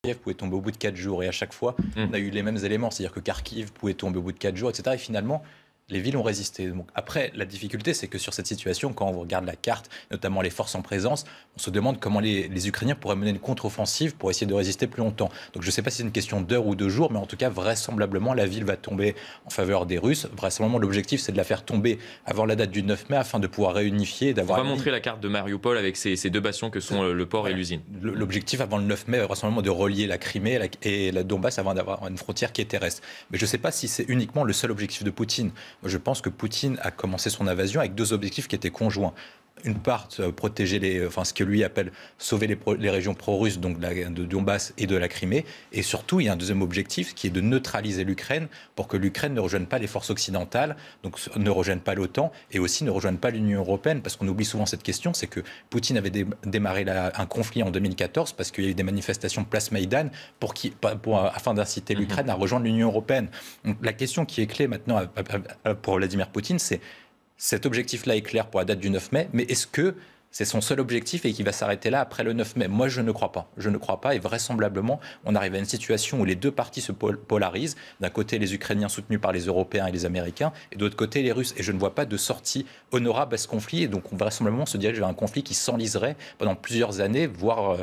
Kiev pouvait tomber au bout de 4 jours. Et à chaque fois, on a eu les mêmes éléments. C'est-à-dire que Kharkiv pouvait tomber au bout de 4 jours, etc. Et finalement, les villes ont résisté. Donc, après, la difficulté, c'est que sur cette situation, quand on regarde la carte, notamment les forces en présence, on se demande comment les Ukrainiens pourraient mener une contre-offensive pour essayer de résister plus longtemps. Donc, je ne sais pas si c'est une question d'heures ou de jours, mais en tout cas, vraisemblablement, la ville va tomber en faveur des Russes. Vraisemblablement, l'objectif, c'est de la faire tomber avant la date du 9 mai afin de pouvoir réunifier. On va montrer la carte de Mariupol avec ces deux bastions que sont le port et l'usine. L'objectif avant le 9 mai, vraisemblablement, de relier la Crimée et la Donbass avant d'avoir une frontière qui est terrestre. Mais je ne sais pas si c'est uniquement le seul objectif de Poutine. Je pense que Poutine a commencé son invasion avec deux objectifs qui étaient conjoints. Une part, protéger ce que lui appelle sauver les régions pro-russes, donc de Donbass et de la Crimée. Et surtout, il y a un deuxième objectif qui est de neutraliser l'Ukraine pour que l'Ukraine ne rejoigne pas les forces occidentales, donc ne rejoigne pas l'OTAN et aussi ne rejoigne pas l'Union européenne. Parce qu'on oublie souvent cette question, c'est que Poutine avait démarré un conflit en 2014 parce qu'il y a eu des manifestations place Maïdan afin d'inciter l'Ukraine à rejoindre l'Union européenne. Donc, la question qui est clé maintenant pour Vladimir Poutine, c'est cet objectif-là est clair pour la date du 9 mai, mais est-ce que c'est son seul objectif et qu'il va s'arrêter là après le 9 mai? Moi, je ne crois pas. Je ne crois pas et vraisemblablement, on arrive à une situation où les deux parties se polarisent. D'un côté, les Ukrainiens soutenus par les Européens et les Américains, et de l'autre côté, les Russes. Et je ne vois pas de sortie honorable à ce conflit. Et donc, on va vraisemblablement se diriger vers un conflit qui s'enliserait pendant plusieurs années, voire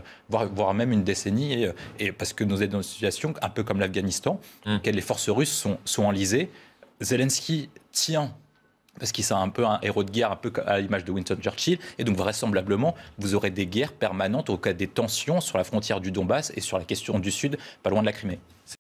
même une décennie. Et parce que nous sommes dans une situation un peu comme l'Afghanistan, dans laquelle les forces russes sont enlisées. Zelensky tient parce qu'il est un peu un héros de guerre, un peu à l'image de Winston Churchill. Et donc, vraisemblablement, vous aurez des guerres permanentes au cas des tensions sur la frontière du Donbass et sur la question du Sud, pas loin de la Crimée.